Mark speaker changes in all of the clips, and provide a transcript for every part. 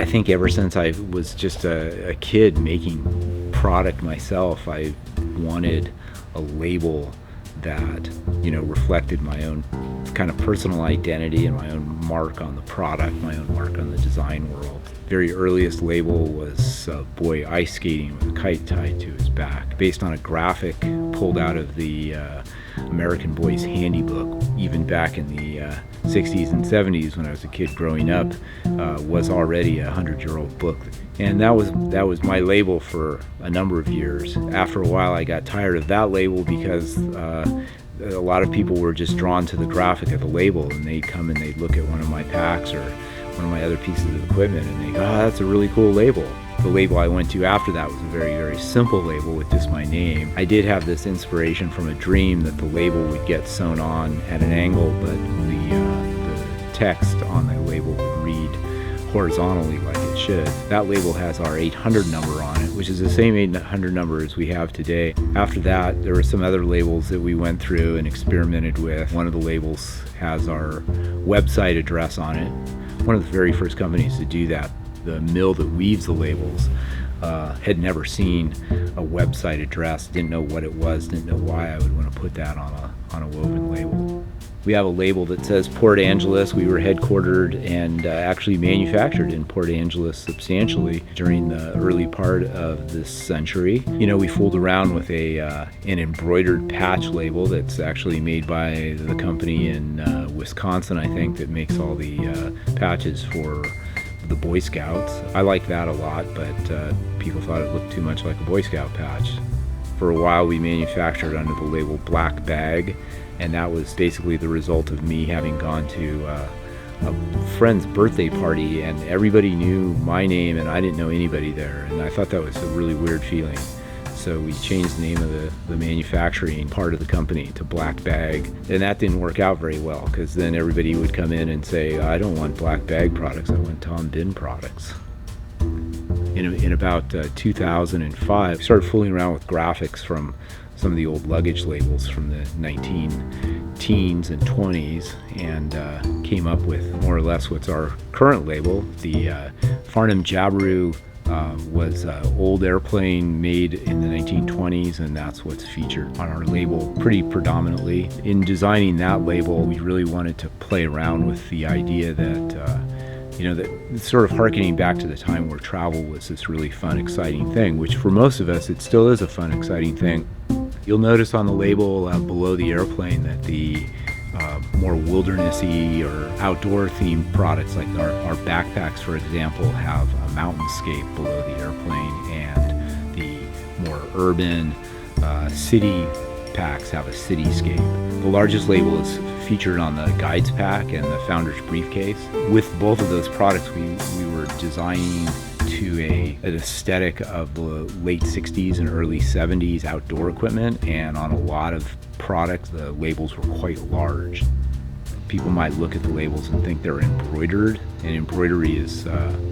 Speaker 1: I think ever since I was just a kid making product myself, I wanted a label that, reflected my own kind of personal identity and my own mark on the product, my own mark on the design world. Very earliest label was a boy ice skating with a kite tied to his back, based on a graphic pulled out of the American Boy's Handy Book, even back in the 60s and 70s when I was a kid growing up, was already a 100-year-old book. And that was my label for a number of years. After a while, I got tired of that label because a lot of people were just drawn to the graphic of the label, and they'd come and they'd look at one of my packs or one of my other pieces of equipment and they go, "Oh, that's a really cool label." The label I went to after that was a very, very simple label with just my name. I did have this inspiration from a dream that the label would get sewn on at an angle, but the text on the label would read horizontally like it should. That label has our 800 number on it, which is the same 800 number as we have today. After that, there were some other labels that we went through and experimented with. One of the labels has our website address on it. One of the very first companies to do that, the mill that weaves the labels, had never seen a website address, didn't know what it was, didn't know why I would want to put that on a woven label. We have a label that says Port Angeles. We were headquartered and actually manufactured in Port Angeles substantially during the early part of this century. We fooled around with an embroidered patch label that's actually made by the company in Wisconsin, I think, that makes all the patches for the Boy Scouts. I like that a lot, but people thought it looked too much like a Boy Scout patch. For a while we manufactured under the label Black Bag, and that was basically the result of me having gone to a friend's birthday party and everybody knew my name and I didn't know anybody there, and I thought that was a really weird feeling. So we changed the name of the manufacturing part of the company to Black Bag, and that didn't work out very well because then everybody would come in and say, "I don't want Black Bag products, I want Tom Bin products." In about 2005, I started fooling around with graphics from some of the old luggage labels from the 19-teens and 20s and came up with more or less what's our current label. The Farnham Jabiru was an old airplane made in the 1920s, and that's what's featured on our label pretty predominantly. In designing that label, we really wanted to play around with the idea that that sort of harkening back to the time where travel was this really fun, exciting thing, which for most of us, it still is a fun, exciting thing. You'll notice on the label below the airplane that the more wildernessy or outdoor themed products, like our backpacks, for example, have a mountainscape below the airplane, and the more urban city packs have a cityscape. The largest label is featured on the Guides pack and the Founder's Briefcase. With both of those products, we were designing to an aesthetic of the late 60s and early 70s outdoor equipment, and on a lot of products the labels were quite large. People might look at the labels and think they're embroidered, and embroidery is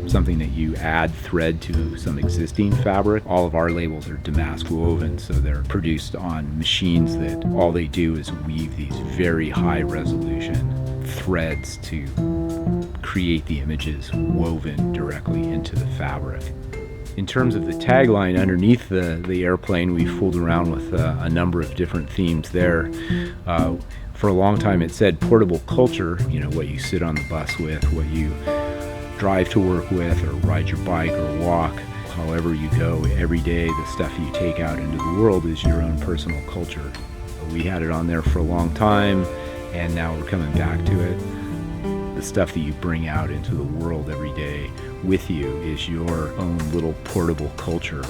Speaker 1: something that you add thread to some existing fabric. All of our labels are damask woven, so they're produced on machines that all they do is weave these very high resolution threads to create the images woven directly into the fabric. In terms of the tagline underneath the airplane, we fooled around with a number of different themes there. For a long time it said portable culture, what you sit on the bus with, what you drive to work with, or ride your bike or walk. However you go every day, the stuff you take out into the world is your own personal culture. We had it on there for a long time, and now we're coming back to it. The stuff that you bring out into the world every day with you is your own little portable culture.